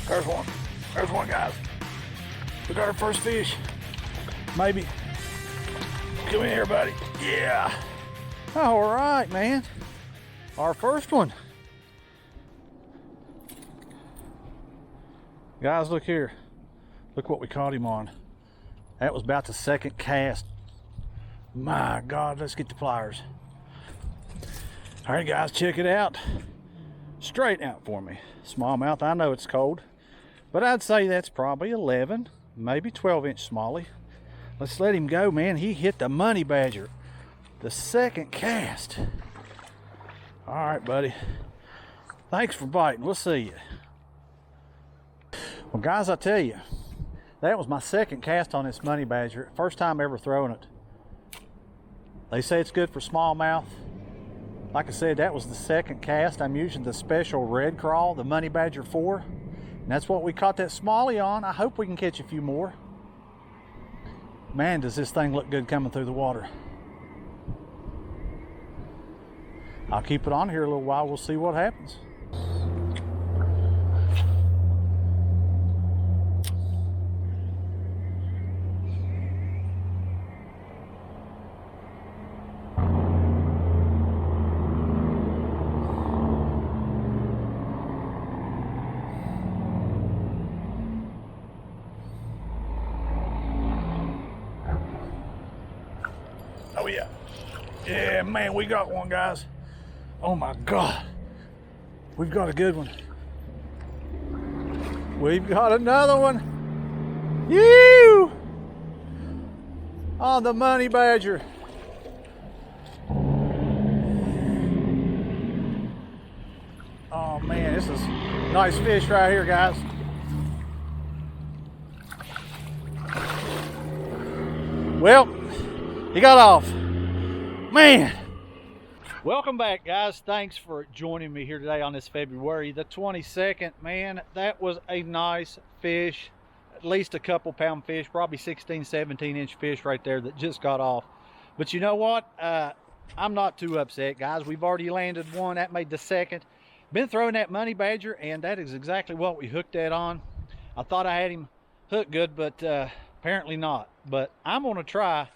There's one. There's one, guys. We got our first fish. Maybe. Come in here, buddy. Yeah. All right, man. Our first one. Guys, look here. Look what we caught him on. That was about the second cast. My God, let's get the pliers. All right, guys, check it out. Straighten out for me. Smallmouth, I know it's cold, but I'd say that's probably 11, maybe 12-inch smallie. Let's let him go, man. He hit the money badger. The second cast. All right, buddy. Thanks for biting. We'll see you. Well, guys, I tell you, that was my second cast on this money badger. First time ever throwing it. They say it's good for smallmouth. Like I said, that was the second cast. I'm using the special red crawl, the Money Badger 4. And that's what we caught that smallie on. I hope we can catch a few more. Man, does this thing look good coming through the water. I'll keep it on here a little while. We'll see what happens. Oh yeah. Yeah, man, we got one, guys. Oh my God. We've got a good one. We've got another one. You on the money badger. Oh man, this is a nice fish right here, guys. Well, he got off. Man. Welcome back, guys. Thanks for joining me here today on this February the 22nd. Man, that was a nice fish. At least a couple pound fish, probably 16, 17-inch fish right there that just got off. But you know what? I'm not too upset, guys. We've already landed one. That made the second. Been throwing that money badger, and that is exactly what we hooked that on. I thought I had him hooked good, but apparently not. But I'm going to try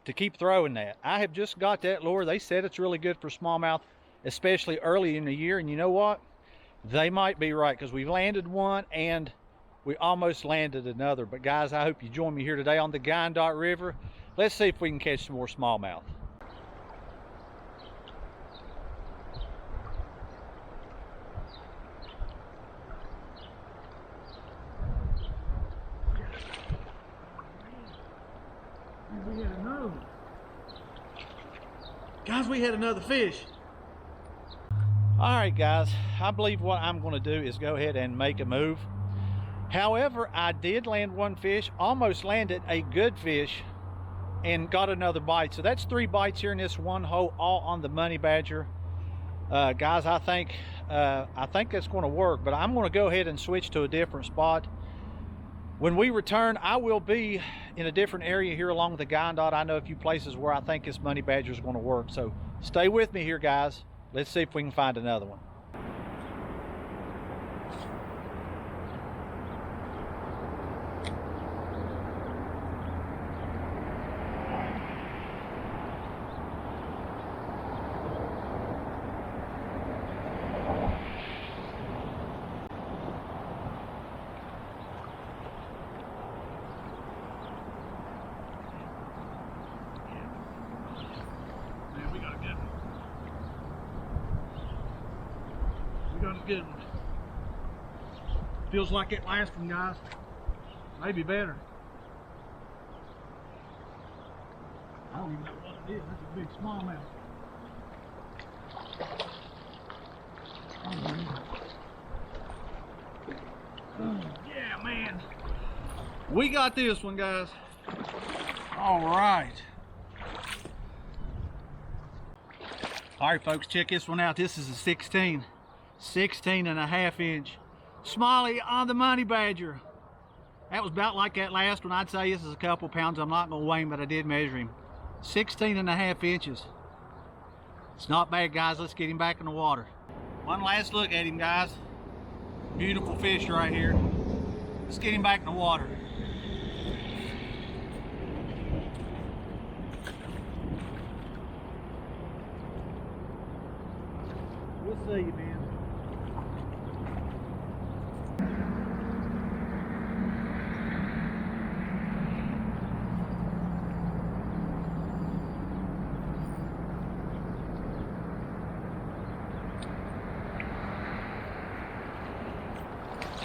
to keep throwing that. I have just got that lure. They said it's really good for smallmouth, especially early in the year. And you know what? They might be right, because we've landed one and we almost landed another. But guys, I hope you join me here today on the Guyandotte River. Let's see if we can catch some more smallmouth. We had another one. Guys, we had another fish. All right, guys, I believe what I'm going to do is go ahead and make a move. However, I did land one fish, almost landed a good fish, and got another bite. So that's 3 bites here in this one hole, all on the money badger. Guys, I think that's going to work, but I'm going to go ahead and switch to a different spot. When we return, I will be in a different area here along the Guyandotte. I know a few places where I think this money badger is going to work. So stay with me here, guys. Let's see if we can find another one. Good one. Feels like it last one, guys. Maybe better. I don't even know what it is. That's a big smallmouth. Yeah, man. We got this one, guys. All right. All right, folks, check this one out. This is a 16 and a half inch smallie on the money badger. That was about like that last one. I'd say this is a couple pounds. I'm not going to weigh him, but I did measure him. 16 and a half inches. It's not bad, guys. Let's get him back in the water. One last look at him, guys. Beautiful fish right here. Let's get him back in the water. We'll see you, man.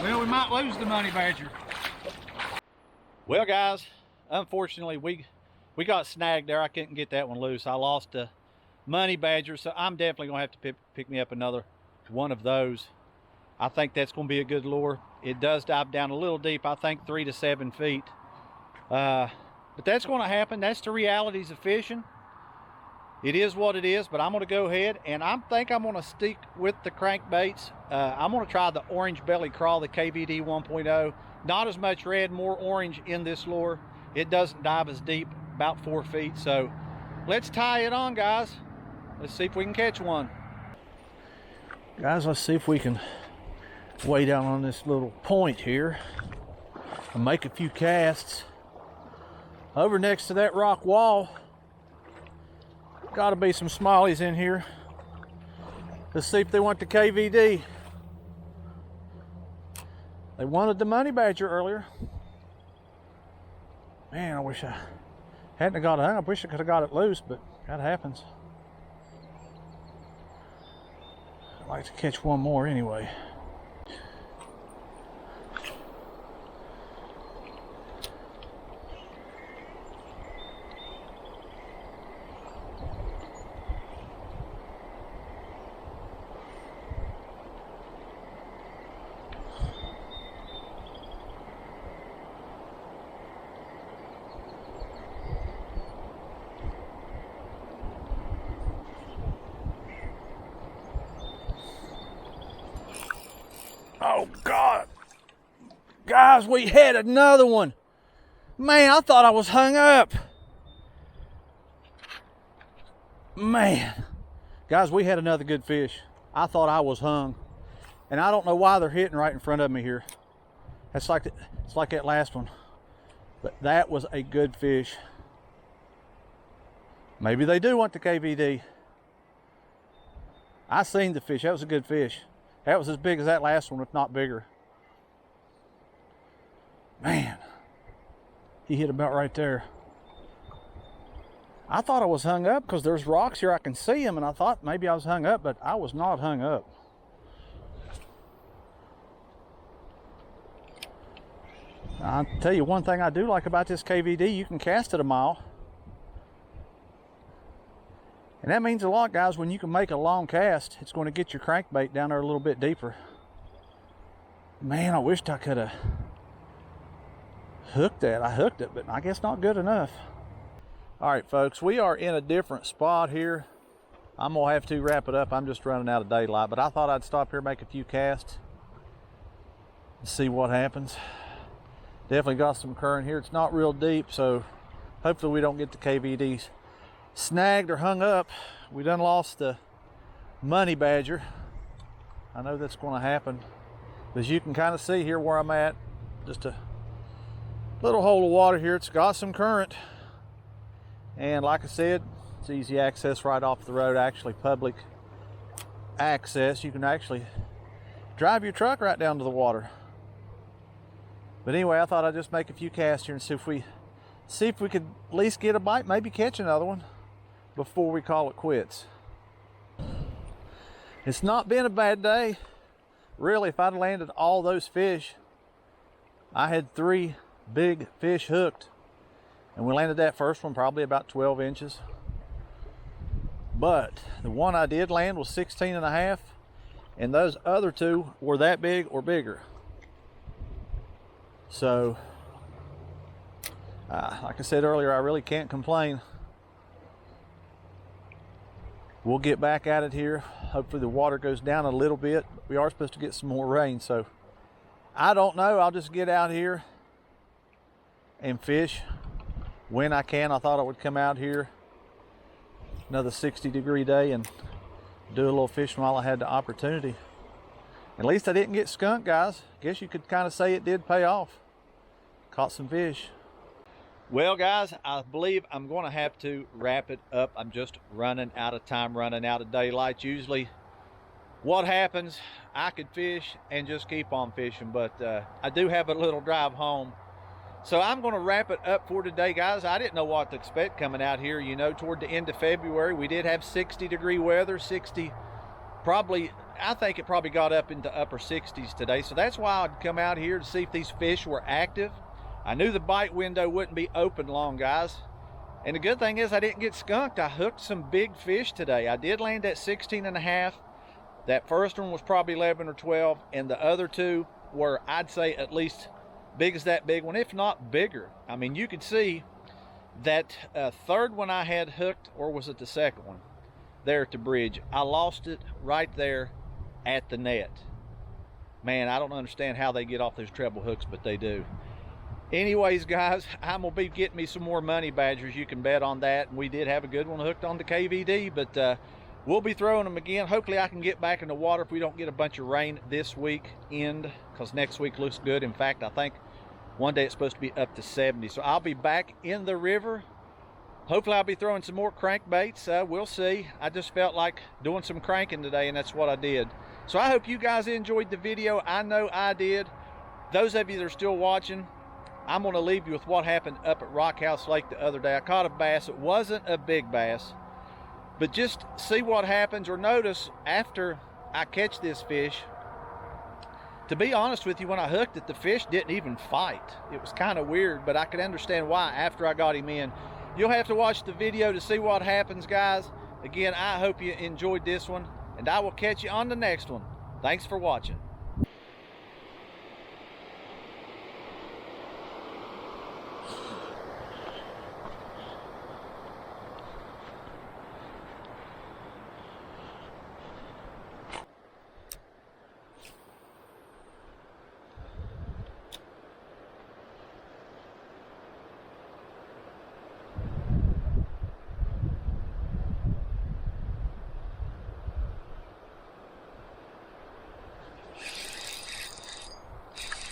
Well, we might lose the money badger. Well, guys, unfortunately, we got snagged there. I couldn't get that one loose. I lost the money badger, so I'm definitely gonna have to pick me up another one of those. I think that's gonna be a good lure. It does dive down a little deep, I think 3 to 7 feet. But that's gonna happen. That's the realities of fishing. It is what it is, but I'm gonna go ahead and I think I'm gonna stick with the crankbaits. I'm gonna try the orange belly crawl, the KVD 1.0. Not as much red, more orange in this lure. It doesn't dive as deep, about 4 feet. So let's tie it on, guys. Let's see if we can catch one. Guys, let's see if we can weigh down on this little point here and make a few casts. Over next to that rock wall, got to be some smallies in here. Let's see if they want the KVD. They wanted the money badger earlier. Man, I wish I hadn't got it hung. I wish I could have got it loose, but that happens. I'd like to catch one more anyway. Oh God, guys, we had another one. Man, I thought I was hung up. Man, guys, we had another good fish. I thought I was hung, and I don't know why they're hitting right in front of me here. It's like that last one, but that was a good fish. Maybe they do want the KVD. I seen the fish. That was a good fish. That was as big as that last one, if not bigger. Man, he hit about right there. I thought I was hung up because there's rocks here. I can see them, and I thought maybe I was hung up, but I was not hung up. I'll tell you one thing I do like about this KVD, you can cast it a mile. And that means a lot, guys. When you can make a long cast, it's going to get your crankbait down there a little bit deeper. Man, I wished I could have hooked that. I hooked it, but I guess not good enough. All right, folks, we are in a different spot here. I'm going to have to wrap it up. I'm just running out of daylight, but I thought I'd stop here, make a few casts, and see what happens. Definitely got some current here. It's not real deep, so hopefully we don't get the KVDs snagged or hung up. We done lost the money badger. I know that's going to happen. As you can kind of see here where I'm at, just a little hole of water here. It's got some current, and like I said, it's easy access right off the road. Actually public access. You can actually drive your truck right down to the water. But anyway, I thought I'd just make a few casts here and see if we could at least get a bite, maybe catch another one before we call it quits. It's not been a bad day. Really, if I'd landed all those fish, I had 3 big fish hooked, and we landed that first one probably about 12 inches. But the one I did land was 16 and a half, and those other 2 were that big or bigger. So, like I said earlier, I really can't complain. We'll get back at it here. Hopefully the water goes down a little bit. We are supposed to get some more rain, so I don't know. I'll just get out here and fish when I can. I thought I would come out here another 60-degree day and do a little fishing while I had the opportunity. At least I didn't get skunked, guys. Guess you could kind of say it did pay off. Caught some fish. Well, guys, I believe I'm going to have to wrap it up. I'm just running out of time, running out of daylight. Usually what happens, I could fish and just keep on fishing, but I do have a little drive home. So I'm going to wrap it up for today, guys. I didn't know what to expect coming out here, you know, toward the end of February. We did have 60-degree weather, 60, probably, I think it probably got up into upper 60s today. So that's why I'd come out here to see if these fish were active. I knew the bite window wouldn't be open long, guys. And the good thing is I didn't get skunked. I hooked some big fish today. I did land at 16.5. That first one was probably 11 or 12, and the other two were, I'd say, at least big as that big one, if not bigger. I mean, you could see that third one I had hooked, or was it the second one, there at the bridge. I lost it right there at the net. Man, I don't understand how they get off those treble hooks, but they do. Anyways, guys, I'm gonna be getting me some more money badgers. You can bet on that. And we did have a good one hooked on the KVD, but we'll be throwing them again. Hopefully I can get back in the water if we don't get a bunch of rain this weekend, because next week looks good. In fact, I think one day it's supposed to be up to 70. So I'll be back in the river. Hopefully I'll be throwing some more crankbaits. We'll see. I just felt like doing some cranking today, and that's what I did. So I hope you guys enjoyed the video. I know I did. Those of you that are still watching, I'm going to leave you with what happened up at Rock House Lake the other day. I caught a bass. It wasn't a big bass, but just see what happens, or notice after I catch this fish. To be honest with you, when I hooked it, the fish didn't even fight. It was kind of weird, but I could understand why after I got him in. You'll have to watch the video to see what happens, guys. Again, I hope you enjoyed this one, and I will catch you on the next one. Thanks for watching.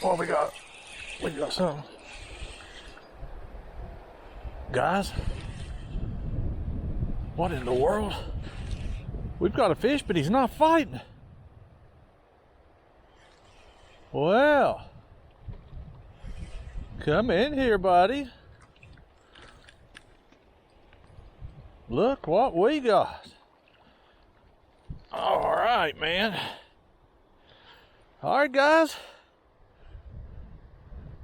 What we got? We got something. Guys, what in the world? We've got a fish, but he's not fighting. Well, come in here, buddy. Look what we got. All right, man. All right, guys.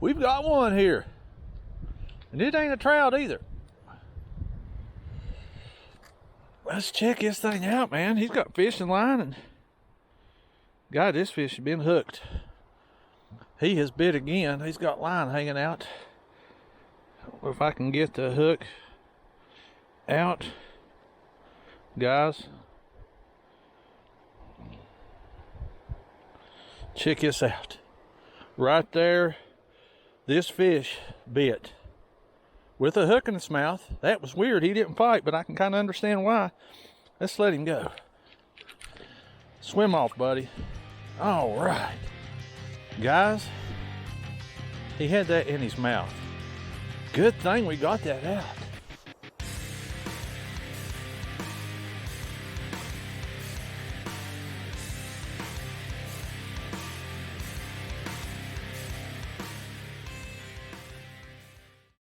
We've got one here. And it ain't a trout either. Let's check this thing out, man. He's got fishing line, and God, this fish has been hooked. He has bit again. He's got line hanging out. I don't know if I can get the hook out. Guys, check this out. Right there, this fish bit with a hook in its mouth. That was weird. He didn't fight, but I can kind of understand why. Let's let him go. Swim off, buddy. All right. Guys, he had that in his mouth. Good thing we got that out.